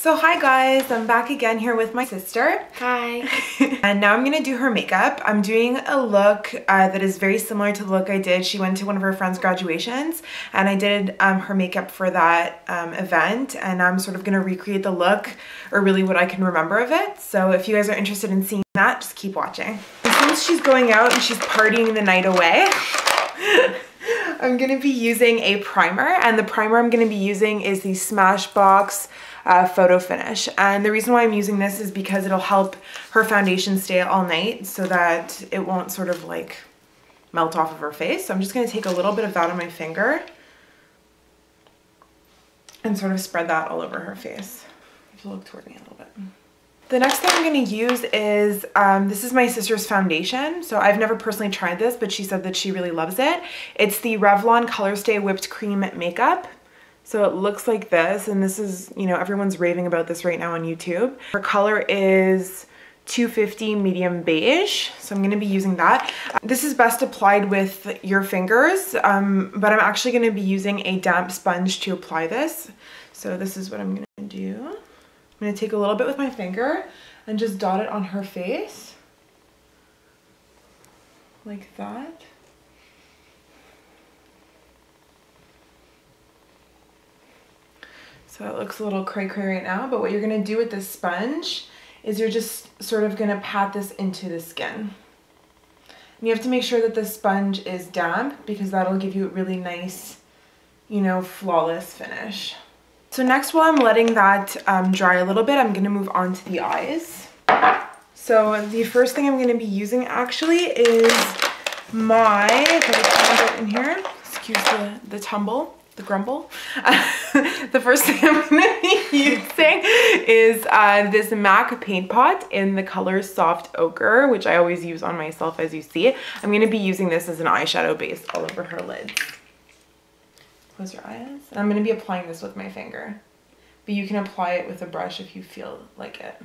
So hi guys, I'm back again here with my sister. Hi. And now I'm gonna do her makeup. I'm doing a look that is very similar to the look I did. She went to one of her friend's graduations and I did her makeup for that event, and I'm sort of gonna recreate the look, or really what I can remember of it. So if you guys are interested in seeing that, just keep watching. And since she's going out and she's partying the night away, I'm gonna be using a primer, and the primer I'm gonna be using is the Smashbox Photo Finish. And the reason why I'm using this is because it'll help her foundation stay all night so that it won't sort of like melt off of her face. So I'm just gonna take a little bit of that on my finger and sort of spread that all over her face. You have to look toward me a little bit. The next thing I'm going to use is, this is my sister's foundation. So I've never personally tried this, but she said that she really loves it. It's the Revlon Color Stay Whipped Cream Makeup. So it looks like this, and this is, you know, everyone's raving about this right now on YouTube. Her color is 250 medium beige, so I'm going to be using that. This is best applied with your fingers, but I'm actually going to be using a damp sponge to apply this. So this is what I'm going to do. I'm going to take a little bit with my finger and just dot it on her face, like that. So it looks a little cray-cray right now, but what you're going to do with this sponge is you're just sort of going to pat this into the skin. And you have to make sure that the sponge is damp because that'll give you a really nice, you know, flawless finish. So next, while I'm letting that dry a little bit, I'm going to move on to the eyes. So the first thing I'm going to be using actually is my, if I can put it in here, excuse the tumble, the grumble. The first thing I'm going to be using is this MAC paint pot in the color Soft Ochre, which I always use on myself, as you see. I'm going to be using this as an eyeshadow base all over her lids. Close your eyes. And I'm going to be applying this with my finger, but you can apply it with a brush if you feel like it.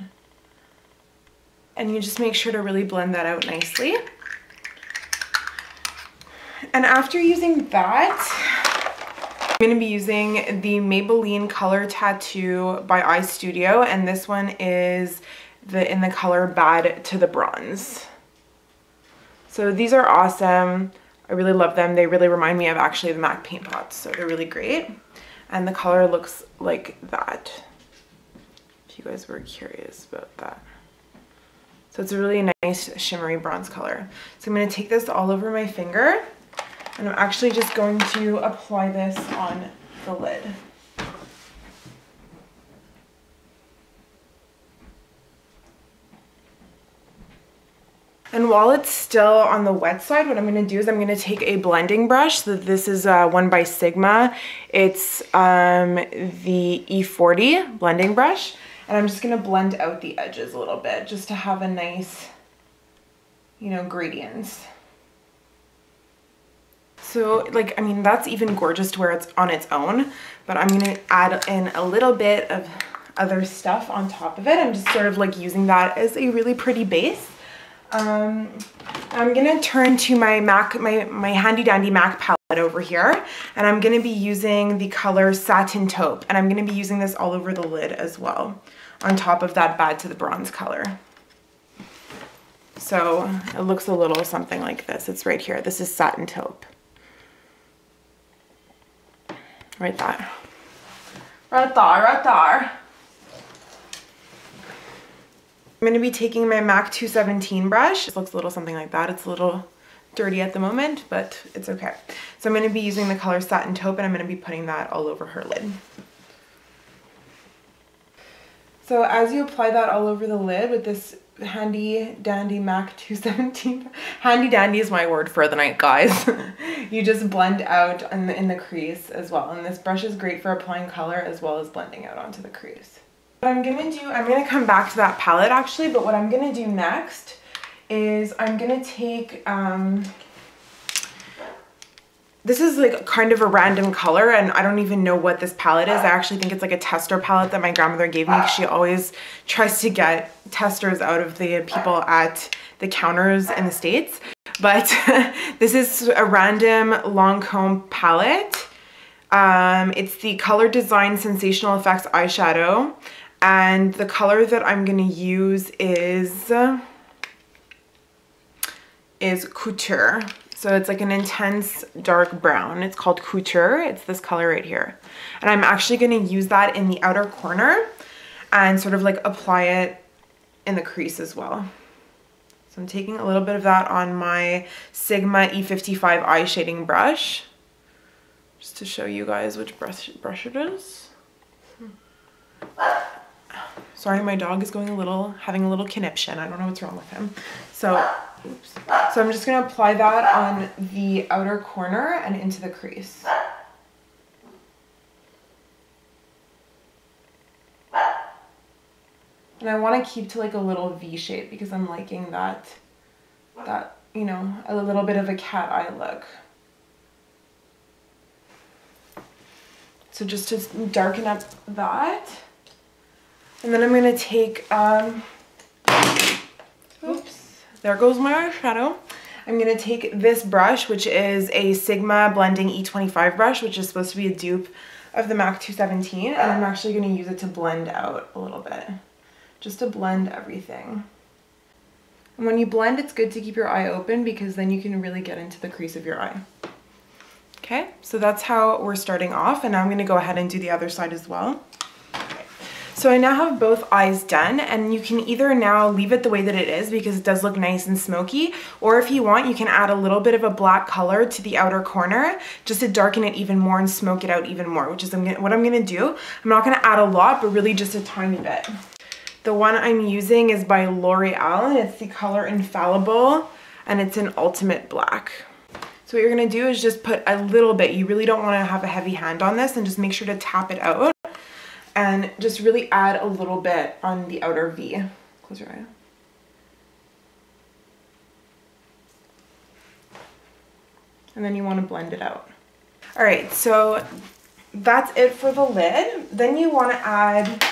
And you just make sure to really blend that out nicely. And after using that, I'm going to be using the Maybelline Color Tattoo by Eye Studio, and this one is in the color Bad to the Bronze. So these are awesome. I really love them. They really remind me of actually the MAC paint pots, so they're really great. And the color looks like that, if you guys were curious about that. So it's a really nice shimmery bronze color. So I'm going to take this all over my finger, and I'm actually just going to apply this on the lid. And while it's still on the wet side, what I'm going to do is I'm going to take a blending brush. So this is one by Sigma. It's the E40 blending brush. And I'm just going to blend out the edges a little bit just to have a nice, you know, gradients. So like, I mean, that's even gorgeous to where it's on its own, but I'm going to add in a little bit of other stuff on top of it. I'm just sort of like using that as a really pretty base. I'm gonna turn to my my handy dandy MAC palette over here, and I'm gonna be using the color Satin Taupe, and I'm gonna be using this all over the lid as well, on top of that Bad to the Bronze color. So it looks a little something like this. It's right here. This is Satin Taupe. Right there. Right there, right there. I'm going to be taking my MAC 217 brush. It looks a little something like that. It's a little dirty at the moment, but it's okay. So I'm going to be using the color Satin Taupe, and I'm going to be putting that all over her lid. So as you apply that all over the lid with this handy dandy MAC 217, handy dandy is my word for the night, guys. You just blend out in the crease as well. And this brush is great for applying color as well as blending out onto the crease. What I'm gonna do, I'm gonna come back to that palette actually, but what I'm gonna do next is I'm gonna take, this is like kind of a random color, and I don't even know what this palette is. I actually think it's like a tester palette that my grandmother gave me because she always tries to get testers out of the people at the counters in the States. But this is a random Lancome palette. It's the Color Design Sensational Effects eyeshadow. And the color that I'm gonna use is Couture. So it's like an intense dark brown. It's called Couture. It's this color right here. And I'm actually gonna use that in the outer corner and sort of like apply it in the crease as well. So I'm taking a little bit of that on my Sigma E55 eye shading brush, just to show you guys which brush it is. Sorry, my dog is having a little conniption. I don't know what's wrong with him. So, oops. So I'm just gonna apply that on the outer corner and into the crease. And I want to keep to like a little V shape because I'm liking that, you know, a little bit of a cat eye look. So just to darken up that. And then I'm going to take, oops, there goes my eyeshadow. I'm going to take this brush, which is a Sigma Blending E25 brush, which is supposed to be a dupe of the MAC 217. And I'm actually going to use it to blend out a little bit, just to blend everything. And when you blend, it's good to keep your eye open because then you can really get into the crease of your eye. Okay, so that's how we're starting off, and now I'm going to go ahead and do the other side as well. Okay. So I now have both eyes done, and you can either now leave it the way that it is because it does look nice and smoky, or if you want, you can add a little bit of a black color to the outer corner just to darken it even more and smoke it out even more, which is what I'm going to do. I'm not going to add a lot, but really just a tiny bit. The one I'm using is by L'Oreal, and it's the color Infallible, and it's in Ultimate Black. So what you're gonna do is just put a little bit. You really don't wanna have a heavy hand on this, and just make sure to tap it out and just really add a little bit on the outer V. Close your eye. And then you wanna blend it out. All right, so that's it for the lid. Then you wanna add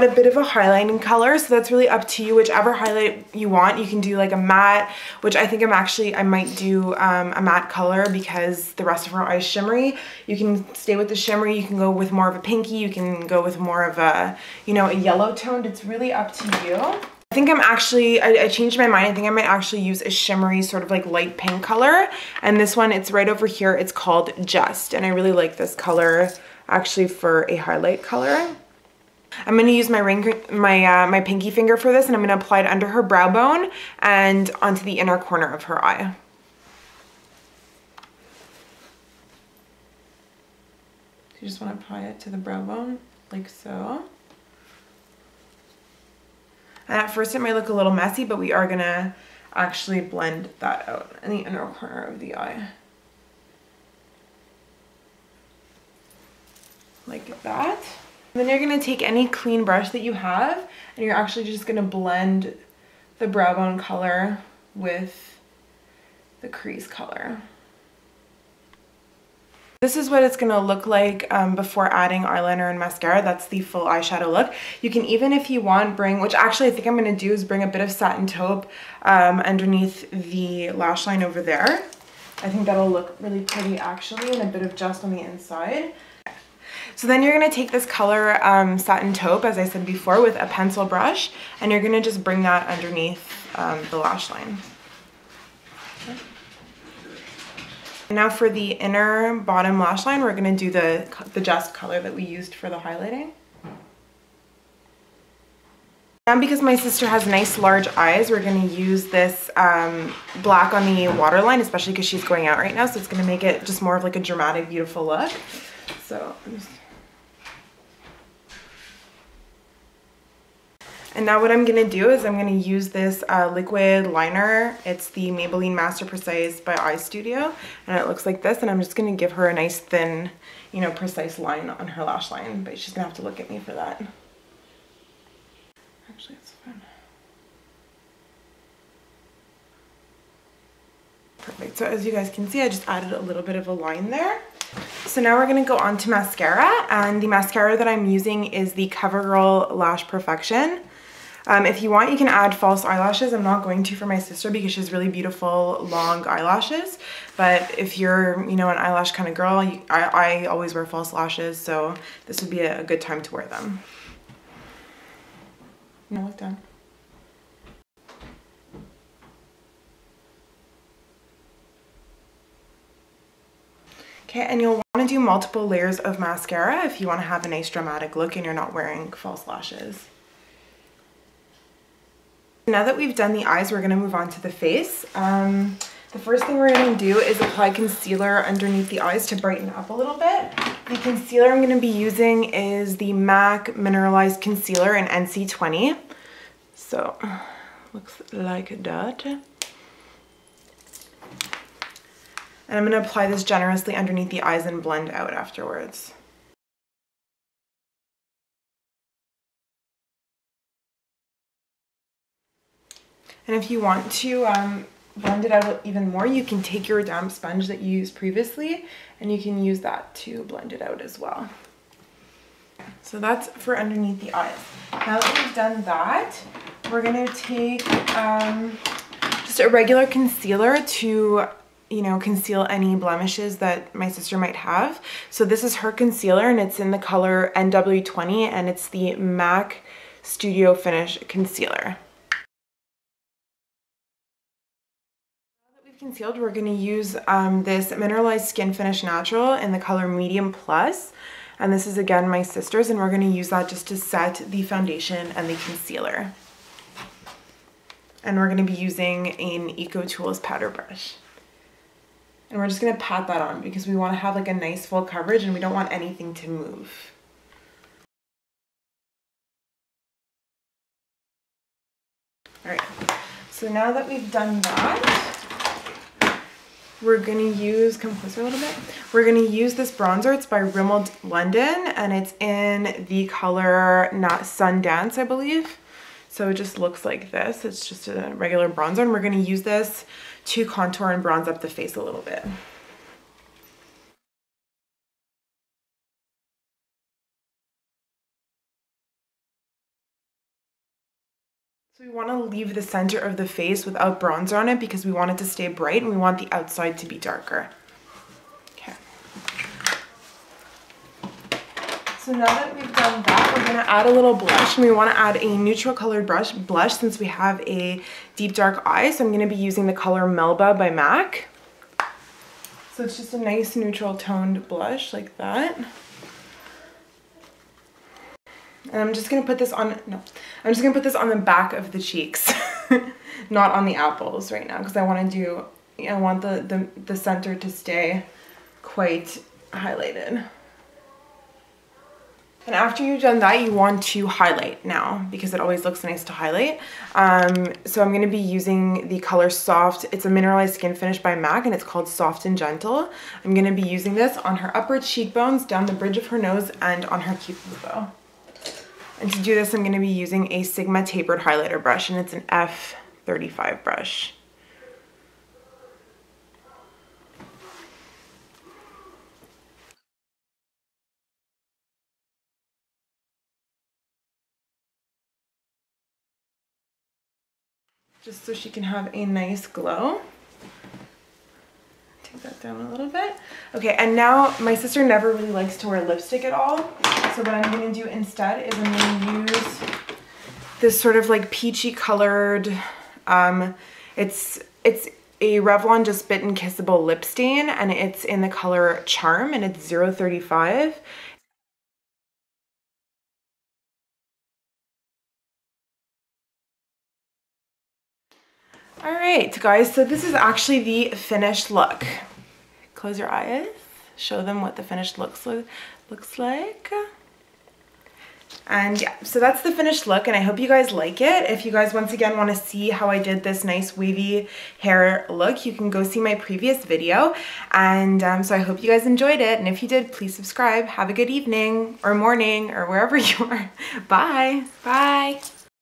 a bit of a highlighting color, so that's really up to you. Whichever highlight you want, you can do like a matte, which I think I might do a matte color because the rest of her eye is shimmery. You can stay with the shimmery, you can go with more of a pinky, you can go with more of a, you know, a yellow toned. It's really up to you. I think I changed my mind. I think I might actually use a shimmery sort of like light pink color. And this one, it's right over here. It's called Just, and I really like this color actually for a highlight color. I'm going to use my pinky finger for this, and I'm going to apply it under her brow bone and onto the inner corner of her eye. You just want to apply it to the brow bone, like so. And at first it might look a little messy, but we are going to actually blend that out in the inner corner of the eye. Like that. Then you're going to take any clean brush that you have, and you're actually just going to blend the brow bone color with the crease color. This is what it's going to look like before adding eyeliner and mascara. That's the full eyeshadow look. You can even, if you want, which actually I think I'm going to do is bring a bit of Satin Taupe underneath the lash line over there. I think that'll look really pretty actually, and a bit of Just on the inside. So then you're going to take this color Satin Taupe, as I said before, with a pencil brush, and you're going to just bring that underneath the lash line. Okay. Now for the inner bottom lash line, we're going to do the Just color that we used for the highlighting. Now because my sister has nice large eyes, we're going to use this black on the waterline, especially because she's going out right now, so it's going to make it just more of like a dramatic, beautiful look. So and now what I'm going to do is I'm going to use this liquid liner. It's the Maybelline Master Precise by Eye Studio, and it looks like this, and I'm just going to give her a nice thin, you know, precise line on her lash line, but she's going to have to look at me for that. Actually, it's fine. Perfect. So as you guys can see, I just added a little bit of a line there. So now we're going to go on to mascara, and the mascara that I'm using is the CoverGirl Lash Perfection. If you want, you can add false eyelashes. I'm not going to for my sister because she has really beautiful long eyelashes. But if you're, you know, an eyelash kind of girl, I always wear false lashes, so this would be a good time to wear them. No, look down. Okay, and you'll want to do multiple layers of mascara if you want to have a nice dramatic look and you're not wearing false lashes. Now that we've done the eyes, we're going to move on to the face. The first thing we're going to do is apply concealer underneath the eyes to brighten up a little bit. The concealer I'm going to be using is the MAC Mineralized Concealer in NC20. So, looks like that. And I'm going to apply this generously underneath the eyes and blend out afterwards. And if you want to blend it out even more, you can take your damp sponge that you used previously and you can use that to blend it out as well. So that's for underneath the eyes. Now that we've done that, we're going to take just a regular concealer to, you know, conceal any blemishes that my sister might have. So this is her concealer and it's in the color NW20 and it's the MAC Studio Finish Concealer. Now that we've concealed, we're going to use this Mineralized Skin Finish Natural in the color Medium Plus. And this is again my sister's, and we're going to use that just to set the foundation and the concealer. And we're going to be using an Eco Tools powder brush. And we're just going to pat that on because we want to have like a nice full coverage and we don't want anything to move. All right, so now that we've done that, we're going to use, come closer a little bit, we're going to use this bronzer. It's by Rimmel London and it's in the color Sundance, I believe. So it just looks like this. It's just a regular bronzer and we're going to use this to contour and bronze up the face a little bit. So we want to leave the center of the face without bronzer on it because we want it to stay bright and we want the outside to be darker. Okay. So now that we've done that, we're going to add a little blush, and we want to add a neutral colored blush since we have a deep dark eye. So I'm going to be using the color Melba by MAC. So it's just a nice neutral toned blush like that. And I'm just going to put this on, I'm just going to put this on the back of the cheeks, not on the apples right now because I want to do, I want the center to stay quite highlighted. And after you've done that, you want to highlight now because it always looks nice to highlight. So I'm going to be using the color Soft. It's a Mineralized Skin Finish by MAC and it's called Soft and Gentle. I'm going to be using this on her upper cheekbones, down the bridge of her nose, and on her cupid's bow. And to do this, I'm going to be using a Sigma tapered highlighter brush and it's an F35 brush. Just so she can have a nice glow. Take that down a little bit. Okay, and now my sister never really likes to wear lipstick at all. So what I'm going to do instead is I'm going to use this sort of like peachy colored, it's a Revlon Just Bitten Kissable Lip Stain and it's in the color Charm and it's 035. All right, guys, so this is actually the finished look. Close your eyes, show them what the finished looks like. And yeah, so that's the finished look and I hope you guys like it. If you guys once again want to see how I did this nice wavy hair look, you can go see my previous video. And so I hope you guys enjoyed it. And if you did, please subscribe. Have a good evening or morning or wherever you are. Bye. Bye.